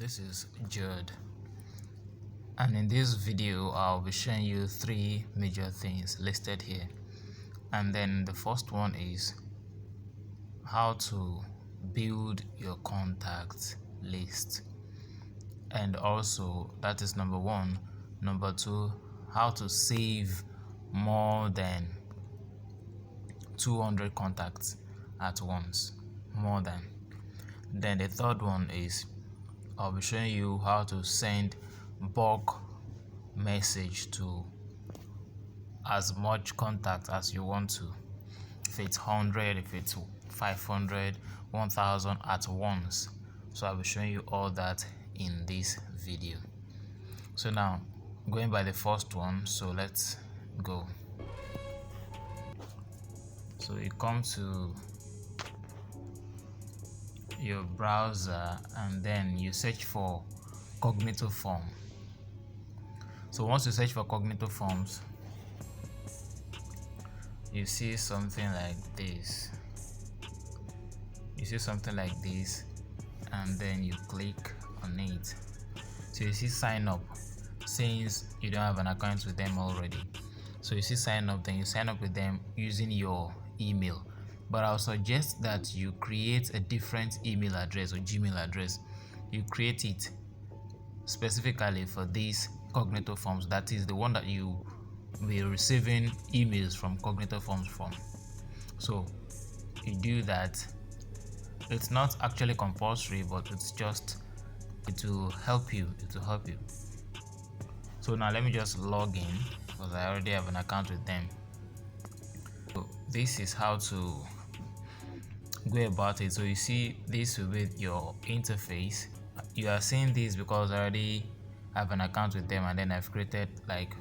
This is Jude, and in this video I'll be showing you three major things listed here. And then the first one is how to build your contact list, and also that is number one. Number two, how to save more than 200 contacts at once. Then the third one is I'll be showing you how to send bulk message to as much contact as you want to. If it's 100, if it's 500, 1000 at once. So I'll be showing you all that in this video. So now, going by the first one, so let's go. So you come to your browser and then you search for Cognito Form. So once you search for Cognito Forms, you see something like this. And then you click on it. So you see sign up, since you don't have an account with them already. So you see sign up, then you sign up with them using your email. But I'll suggest that you create a different email address or Gmail address. You create it specifically for these Cognito Forms. That is the one that you will be receiving emails from Cognito Forms from. So you do that. It's not actually compulsory, but it will help you. So now let me just log in because I already have an account with them. So this is how to go about it. So you see, this will be your interface. You are seeing this because I already have an account with them, and then I've created like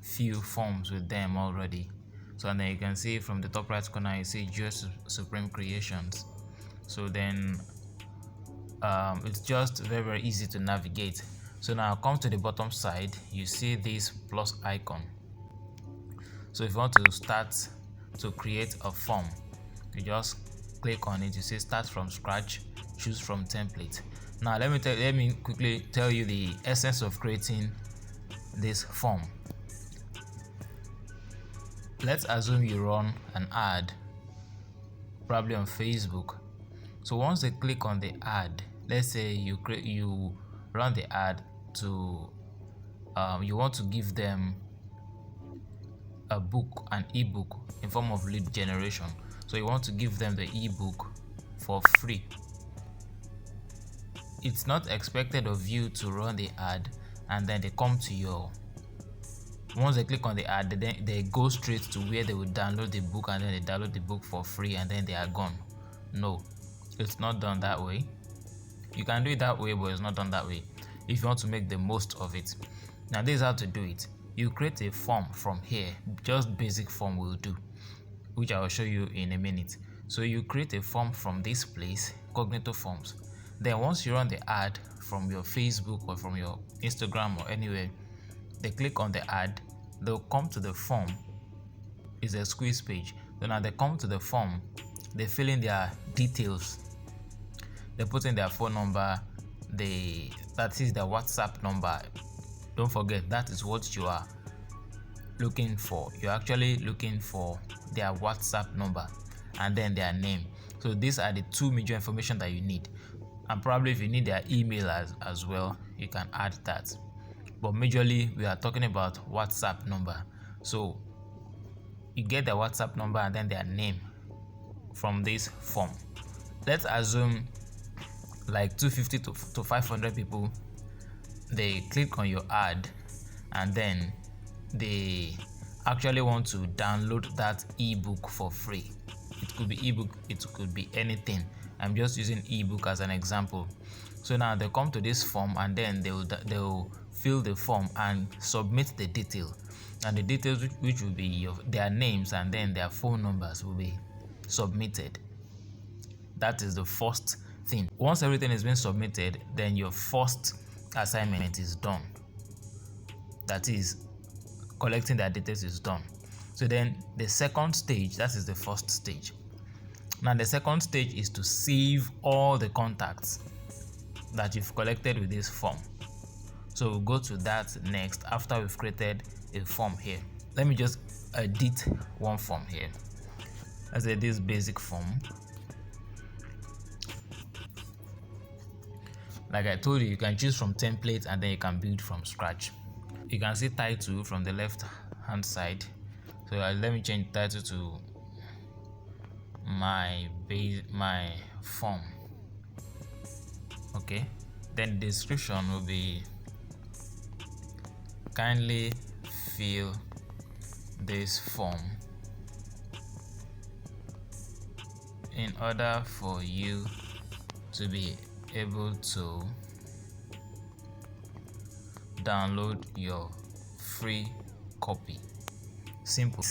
few forms with them already. So and then you can see from the top right corner you see Just Supreme Creations. So then it's just very easy to navigate. So now come to the bottom side, you see this plus icon. So if you want to start to create a form, you just click on it. You see start from scratch, choose from template. Now let me quickly tell you the essence of creating this form. Let's assume you run an ad, probably on Facebook. So once they click on the ad, let's say you run the ad to you want to give them a book, an ebook in form of lead generation. So you want to give them the ebook for free. It's not expected of you to run the ad and then they come to your, once they click on the ad, they go straight to where they will download the book, and then they download the book for free and then they are gone. No, it's not done that way. You can do it that way, but it's not done that way if you want to make the most of it. Now this is how to do it. You create a form from here, just basic form will do, which I will show you in a minute. So you create a form from this place, Cognito Forms. Then once you run the ad from your Facebook or from your Instagram or anywhere, they click on the ad, they'll come to the form. It's a squeeze page. So now they come to the form, they fill in their details, they put in their phone number, that is their WhatsApp number. Don't forget, that is what you are looking for. You're actually looking for their WhatsApp number and then their name. So these are the two major information that you need, and probably if you need their email as well, you can add that. But majorly we are talking about WhatsApp number. So you get their WhatsApp number and then their name from this form. Let's assume like 250 to 500 people, they click on your ad and then they actually want to download that ebook for free. It could be ebook, it could be anything. I'm just using ebook as an example. So now they come to this form and then they will fill the form and submit the detail, and the details which will be their names and then their phone numbers will be submitted. That is the first thing. Once everything is being submitted, then your first assignment is done. That is, collecting their details is done. So then the second stage, that is the first stage. Now the second stage is to save all the contacts. that you've collected with this form. So we'll go to that next after we've created a form here. Let me just edit one form here. Let's say this basic form. Like I told you can choose from templates and then you can build from scratch. You can see title from the left hand side. So let me change title to my form. Okay, then the description will be kindly fill this form in order for you to be able to download your free copy. Simple.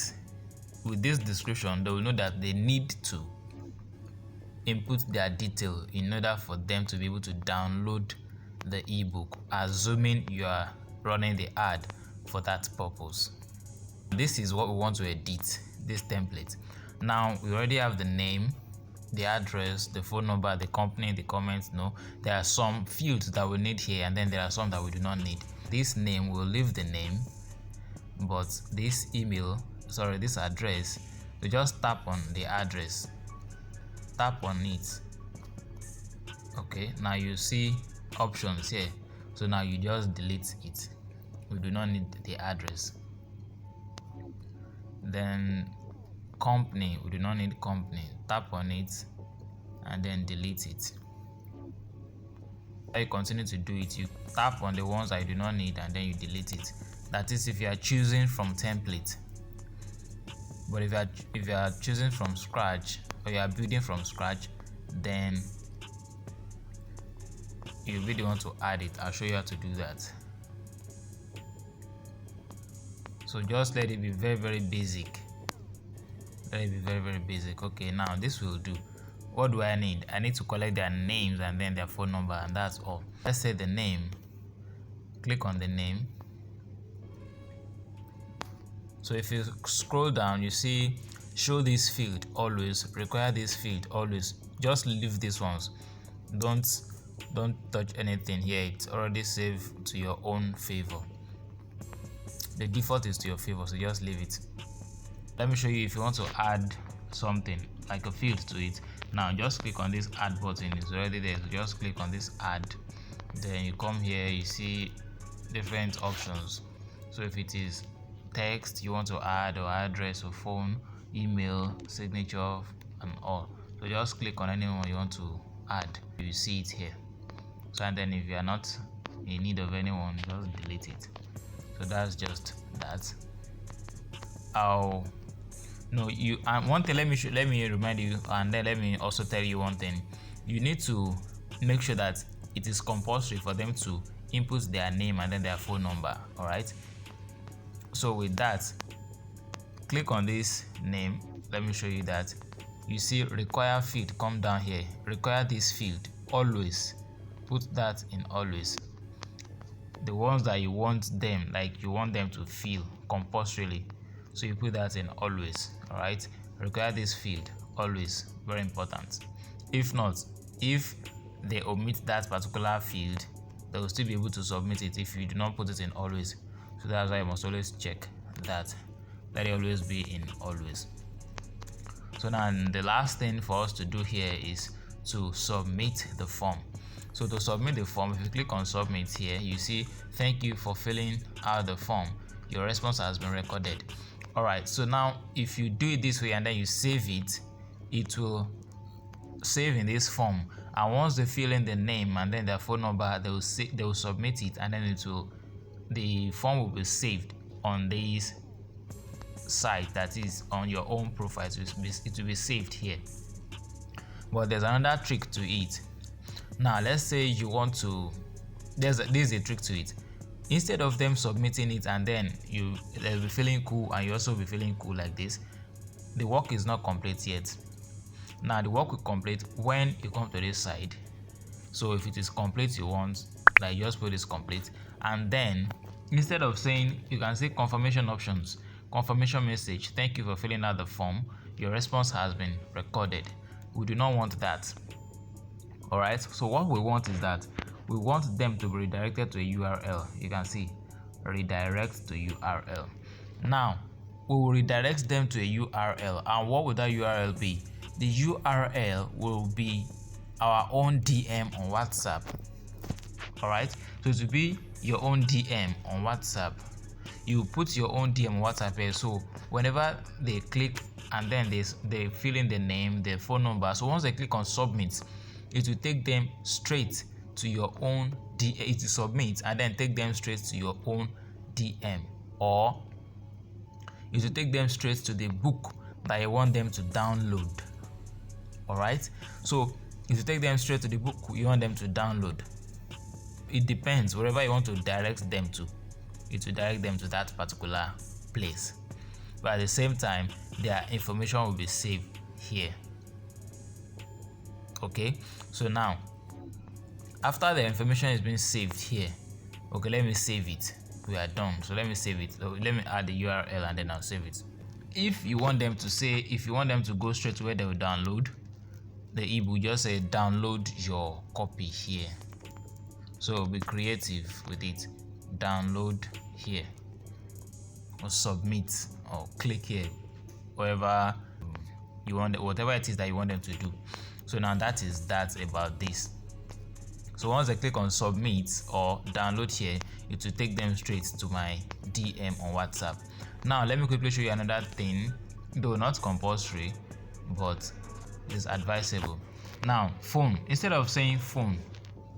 With this description, they will know that they need to input their detail in order for them to be able to download the ebook, assuming you are running the ad for that purpose. This is what we want to edit, this template. Now we already have the name, the address, the phone number, the company, the comments. No, there are some fields that we need here, and then there are some that we do not need. This name, will leave the name, but this this address, we just tap on the address, tap on it. Okay, now you see options here, so now you just delete it. We do not need the address. Then company, we do not need company. Tap on it and then delete it. You continue to do it, you tap on the ones that you do not need and then you delete it. That is if you are choosing from template. But if you are choosing from scratch, or you are building from scratch, then you'll be the one to add it. I'll show you how to do that. So just let it be very, very basic. Let it be very, very basic. Okay, now this will do. What do I need? I need to collect their names and then their phone number, and that's all. Let's say the name. Click on the name. So if you scroll down, you see show this field always, require this field always. Just leave these ones. Don't touch anything here. It's already saved to your own favor. The default is to your favor, so just leave it. Let me show you if you want to add something like a field to it. Now just click on this add button. It's already there, so just click on this add. Then you come here, you see different options. So if it is text you want to add, or address, or phone, email, signature, and all, so just click on anyone you want to add. You see it here. So and then if you are not in need of anyone, just delete it. So that's just that. One thing, let me remind you, and then let me also tell you one thing. You need to make sure that it is compulsory for them to input their name and then their phone number. All right, so with that, click on this name. Let me show you that. You see require field, come down here, require this field always. Put that in always. The ones that you want them, like you want them to fill compulsorily, so you put that in always. All right, require this field always, very important. If not, if they omit that particular field, they will still be able to submit it if you do not put it in always. So that's why you must always check that. Let it always be in always. So now the last thing for us to do here is to submit the form. So to submit the form, if you click on submit here, you see thank you for filling out the form, your response has been recorded. All right, so now if you do it this way and then you save it, it will save in this form, and once they fill in the name and then their phone number, they will submit it, and then the form will be saved on this site, that is on your own profile. It will be saved here. But there's another trick to it. Now let's say you want to, this is a trick to it. Instead of them submitting it and then they'll be feeling cool and you also be feeling cool like this, the work is not complete yet. Now the work will complete when you come to this side. So if it is complete, you want, like, just put this complete, and then instead of saying, you can say confirmation options, confirmation message, thank you for filling out the form, your response has been recorded. We do not want that. All right, so what we want is that we want them to be redirected to a URL. You can see redirect to URL. Now we will redirect them to a URL, and what will that URL be? The URL will be our own DM on WhatsApp. All right, so to be your own DM on WhatsApp, you put your own DM on WhatsApp here. So whenever they click and then they fill in the name, the phone number, so once they click on submit, it will take them straight to your own DM. It will submit and then take them straight to your own DM, or it will take them straight to the book that you want them to download. All right, so it will take them straight to the book you want them to download. It depends. Wherever you want to direct them to, it will direct them to that particular place, but at the same time their information will be saved here. Okay, so now after the information is being saved here, okay, let me save it. We are done, so let me save it. So let me add the URL and then I'll save it. If you want them to go straight to where they will download the ebook, just say download your copy here. So be creative with it. Download here, or submit, or click here, wherever you want, whatever it is that you want them to do. So now that is that about this. So once I click on submit or download here, it will take them straight to my DM on WhatsApp. Now let me quickly show you another thing, though not compulsory, but it's advisable. Now phone, instead of saying phone,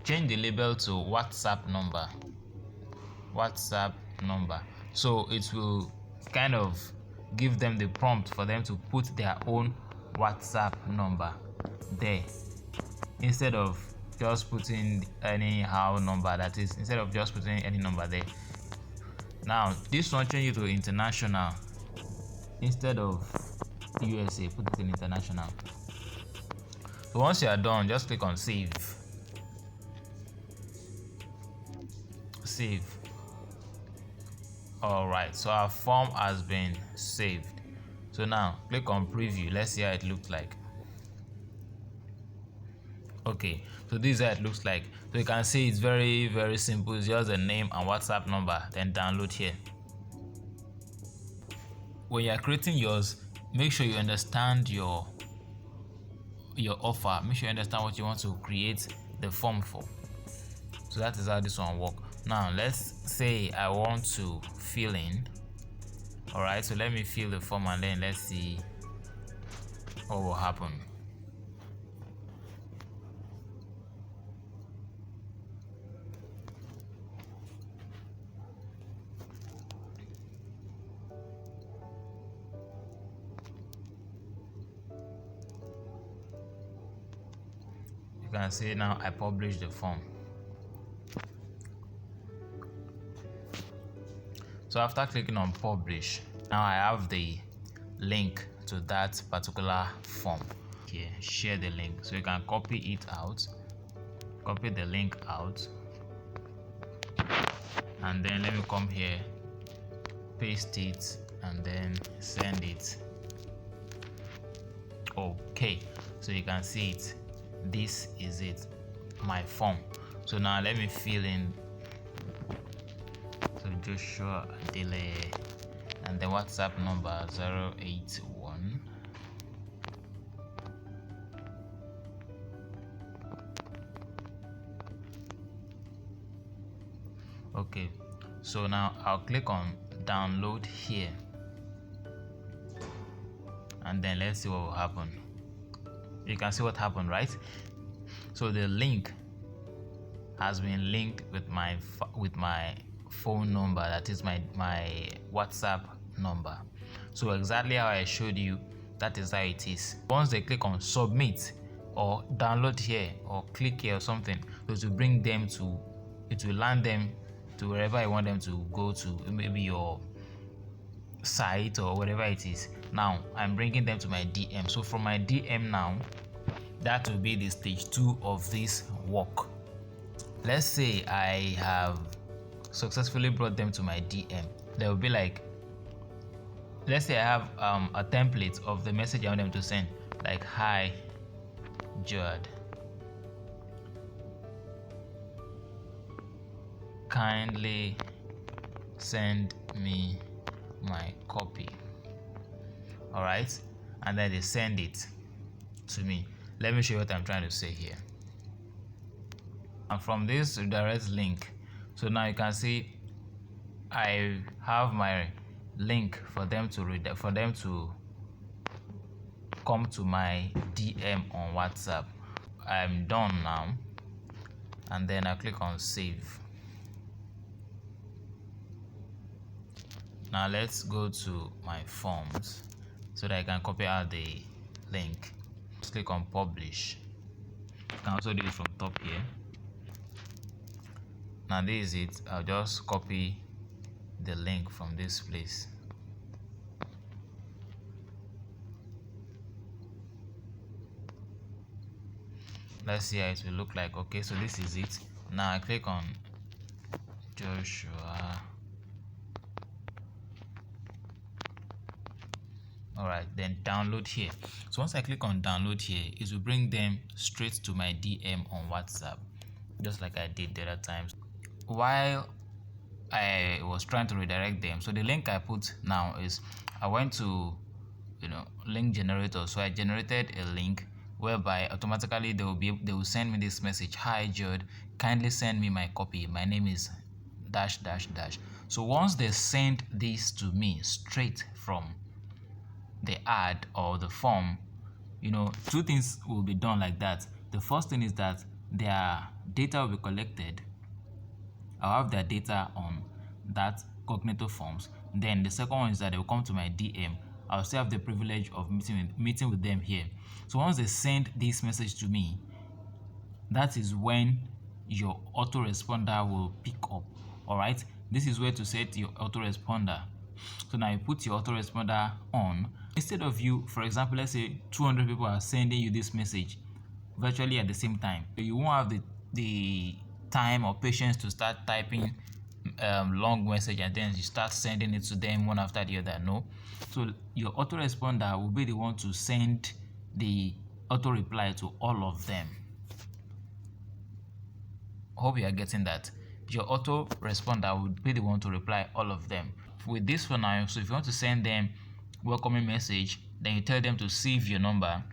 change the label to WhatsApp number. WhatsApp number. So it will kind of give them the prompt for them to put their own WhatsApp number there, instead of just putting anyhow number, that is, instead of just putting any number there. Now this one, change it to international. Instead of USA, put it in international. So once you are done, just click on save. Save. All right, so our form has been saved. So now click on preview. Let's see how it looks like. Okay, so this is how it looks like. So you can see it's very, very simple. It's just a name and WhatsApp number, then download here. When you are creating yours, make sure you understand your offer. Make sure you understand what you want to create the form for. So that is how this one works. Now let's say I want to fill in. All right, so let me fill the form and then let's see what will happen. You can see now I publish the form. So after clicking on publish, now I have the link to that particular form here. Share the link, so you can copy it out, copy the link out, and then let me come here, paste it, and then send it. Okay, so you can see it. This is it, my form. So now let me fill in. So Joshua Adele, and the WhatsApp number 081 Okay, so now I'll click on download here, and then let's see what will happen. You can see what happened, right? So the link has been linked with my phone number, that is my WhatsApp number. So exactly how I showed you, that is how it is. Once they click on submit or download here or click here or something, it will bring them to, it will land them to wherever I want them to go to, maybe your site or whatever it is. Now I'm bringing them to my DM. So from my DM now, that will be the stage 2 of this work. Let's say I have successfully brought them to my DM. There will be like, let's say I have a template of the message I want them to send, like, hi Joad, kindly send me my copy. All right, and then they send it to me. Let me show you what I'm trying to say here. And from this redirect link, so now you can see I have my link for them to come to my DM on WhatsApp. I'm done now, and then I click on save. Now let's go to my forms so that I can copy out the link. Just click on publish. You can also do it from top here. Now this is it. I'll just copy the link from this place. Let's see how it will look like. Okay, so this is it. Now I click on Joshua. Alright, then download here. So once I click on download here, it will bring them straight to my DM on WhatsApp, just like I did the other times. While I was trying to redirect them, so the link I put now is, I went to link generator. So I generated a link whereby automatically they will send me this message: hi Jude, kindly send me my copy, my name is dash dash dash. So once they send this to me straight from the ad or the form, two things will be done like that. The first thing is that their data will be collected. I'll have their data on that Cognito forms. Then the second one is that they will come to my DM. I'll still have the privilege of meeting with them here. So once they send this message to me, that is when your autoresponder will pick up. All right, this is where to set your autoresponder. So now you put your autoresponder on. Instead of you, for example, let's say 200 people are sending you this message virtually at the same time, you won't have the time or patience to start typing long message and then you start sending it to them one after the other. No, so your autoresponder will be the one to send the auto reply to all of them. Hope you are getting that. Your autoresponder would be the one to reply all of them. With this for now, so if you want to send them welcoming message, then you tell them to save your number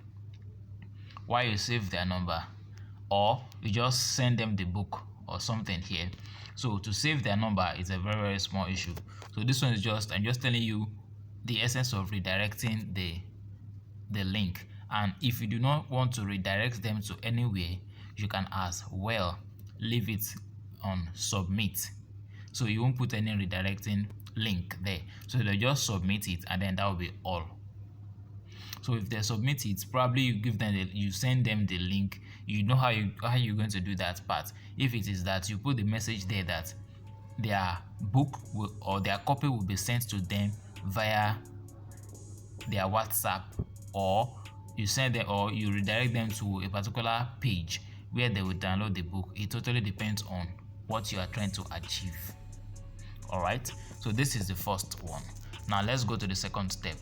while you save their number, or you just send them the book or something here. So to save their number is a very, very small issue. So this one is I'm just telling you the essence of redirecting the link. And if you do not want to redirect them to anywhere, you can as well leave it on submit. So you won't put any redirecting link there. So they'll just submit it, and then that will be all. So if they submit it, probably you send them the link. You know how you're going to do that part. If it is that you put the message there that their book or their copy will be sent to them via their WhatsApp, or you send them or you redirect them to a particular page where they will download the book. It totally depends on what you are trying to achieve. All right, so this is the first one. Now let's go to the second step.